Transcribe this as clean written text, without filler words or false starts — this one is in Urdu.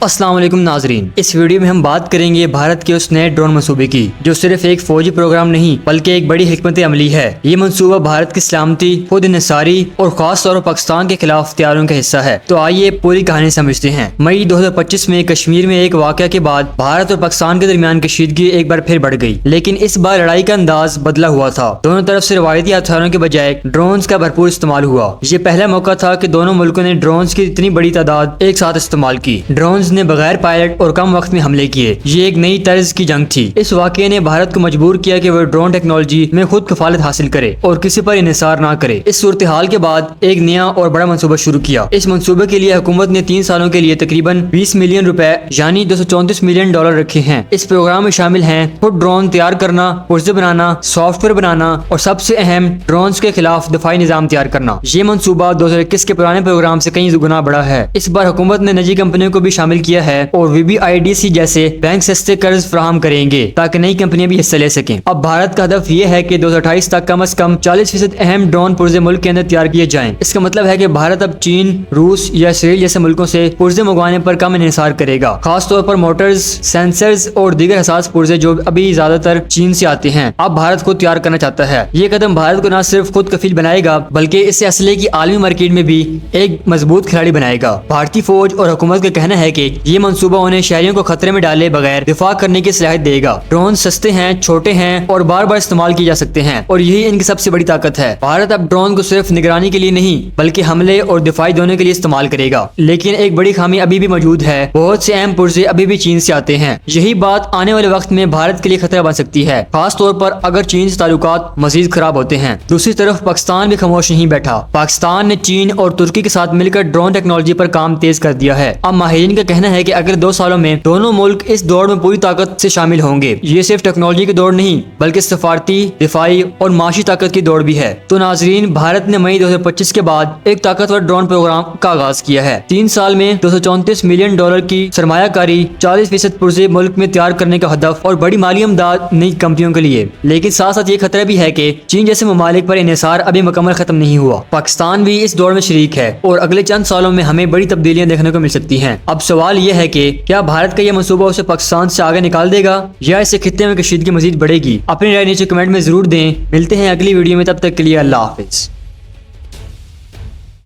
السلام علیکم ناظرین، اس ویڈیو میں ہم بات کریں گے بھارت کے اس نئے ڈرون منصوبے کی جو صرف ایک فوجی پروگرام نہیں بلکہ ایک بڑی حکمت عملی ہے۔ یہ منصوبہ بھارت کی سلامتی، خود انحصاری اور خاص طور پر پاکستان کے خلاف تیاریوں کا حصہ ہے۔ تو آئیے پوری کہانی سمجھتے ہیں۔ مئی 2025 میں کشمیر میں ایک واقعہ کے بعد بھارت اور پاکستان کے درمیان کشیدگی ایک بار پھر بڑھ گئی، لیکن اس بار لڑائی کا انداز بدلا ہوا تھا۔ دونوں طرف سے روایتی ہتھیاروں کے بجائے ڈرونز کا بھرپور استعمال ہوا۔ یہ پہلا موقع تھا کہ دونوں ملکوں نے ڈرونز کی اتنی بڑی تعداد ایک ساتھ استعمال کی۔ ڈرونز نے بغیر پائلٹ اور کم وقت میں حملے کیے۔ یہ ایک نئی طرز کی جنگ تھی۔ اس واقعے نے بھارت کو مجبور کیا کہ وہ ڈرون ٹیکنالوجی میں خود کفالت حاصل کرے اور کسی پر انحصار نہ کرے۔ اس صورتحال کے بعد ایک نیا اور بڑا منصوبہ شروع کیا۔ اس منصوبے کے لیے حکومت نے 3 سالوں کے لیے تقریباً 20 ملین روپے یعنی $234 ملین رکھے ہیں۔ اس پروگرام میں شامل ہیں خود ڈرون تیار کرنا، پرزے بنانا، سافٹ ویئر بنانا اور سب سے اہم ڈرونز کے خلاف دفاعی نظام تیار کرنا۔ یہ منصوبہ 2021 کے پرانے پروگرام سے کئی گنا بڑا ہے۔ اس بار حکومت نے نجی کمپنیوں کو بھی شامل کیا ہے اور VBIDC جیسے بینک سستے قرض فراہم کریں گے تاکہ نئی کمپنیاں بھی حصہ لے سکیں۔ اب بھارت کا ہدف یہ ہے کہ 2028 تک کم از کم 40% اہم ڈرون پرزے ملک کے اندر تیار کیے جائیں۔ اس کا مطلب ہے کہ بھارت اب چین، روس یا اسرائیل جیسے ملکوں سے پرزے منگوانے پر کم انحصار کرے گا، خاص طور پر موٹرز، سینسرز اور دیگر حساس پرزے جو ابھی زیادہ تر چین سے آتے ہیں۔ اب بھارت خود تیار کرنا چاہتا ہے۔ یہ قدم بھارت کو نہ صرف خود کفیل بنائے گا بلکہ اسے اسلحے کی عالمی مارکیٹ میں بھی ایک مضبوط کھلاڑی بنائے گا۔ بھارتی فوج اور حکومت کا کہنا ہے کہ یہ منصوبہ انہیں شہریوں کو خطرے میں ڈالے بغیر دفاع کرنے کی صلاحیت دے گا۔ ڈرون سستے ہیں، چھوٹے ہیں اور بار بار استعمال کیے جا سکتے ہیں اور یہی ان کی سب سے بڑی طاقت ہے۔ بھارت اب ڈرون کو صرف نگرانی کے لیے نہیں بلکہ حملے اور دفاعی دونوں کے لیے استعمال کرے گا۔ لیکن ایک بڑی خامی ابھی بھی موجود ہے، بہت سے اہم پرزے ابھی بھی چین سے آتے ہیں۔ یہی بات آنے والے وقت میں بھارت کے لیے خطرہ بن سکتی ہے، خاص طور پر اگر چین سے تعلقات مزید خراب ہوتے ہیں۔ دوسری طرف پاکستان بھی خاموش نہیں بیٹھا۔ پاکستان نے چین اور ترکی کے ساتھ مل کر ڈرون ٹیکنالوجی پر کام تیز کر دیا ہے۔ اب ماہرین کا کہنا ہے کہ اگلے 2 سالوں میں دونوں ملک اس دوڑ میں پوری طاقت سے شامل ہوں گے۔ یہ صرف ٹیکنالوجی کی دوڑ نہیں بلکہ سفارتی، دفاعی اور معاشی طاقت کی دوڑ بھی ہے۔ تو ناظرین، بھارت نے مئی 2025 کے بعد ایک طاقتور ڈرون پروگرام کا آغاز کیا ہے۔ 3 سال میں $234 ملین کی سرمایہ کاری، 40% پرزے ملک میں تیار کرنے کا ہدف اور بڑی مالی امداد نئی کمپنیوں کے لیے۔ لیکن ساتھ ساتھ یہ خطرہ بھی ہے کہ چین جیسے ممالک پر انحصار ابھی مکمل ختم نہیں ہوا۔ پاکستان بھی اس دوڑ میں شریک ہے اور اگلے چند سالوں میں ہمیں بڑی تبدیلیاں دیکھنے کو مل سکتی ہیں۔ اب سوال یہ ہے کہ کیا بھارت کا یہ منصوبہ اسے پاکستان سے آگے نکال دے گا یا اسے خطے میں کشیدگی مزید بڑھے گی؟ اپنی رائے نیچے کمنٹ میں ضرور دیں۔ ملتے ہیں اگلی ویڈیو میں، تب تک کے لیے اللہ حافظ۔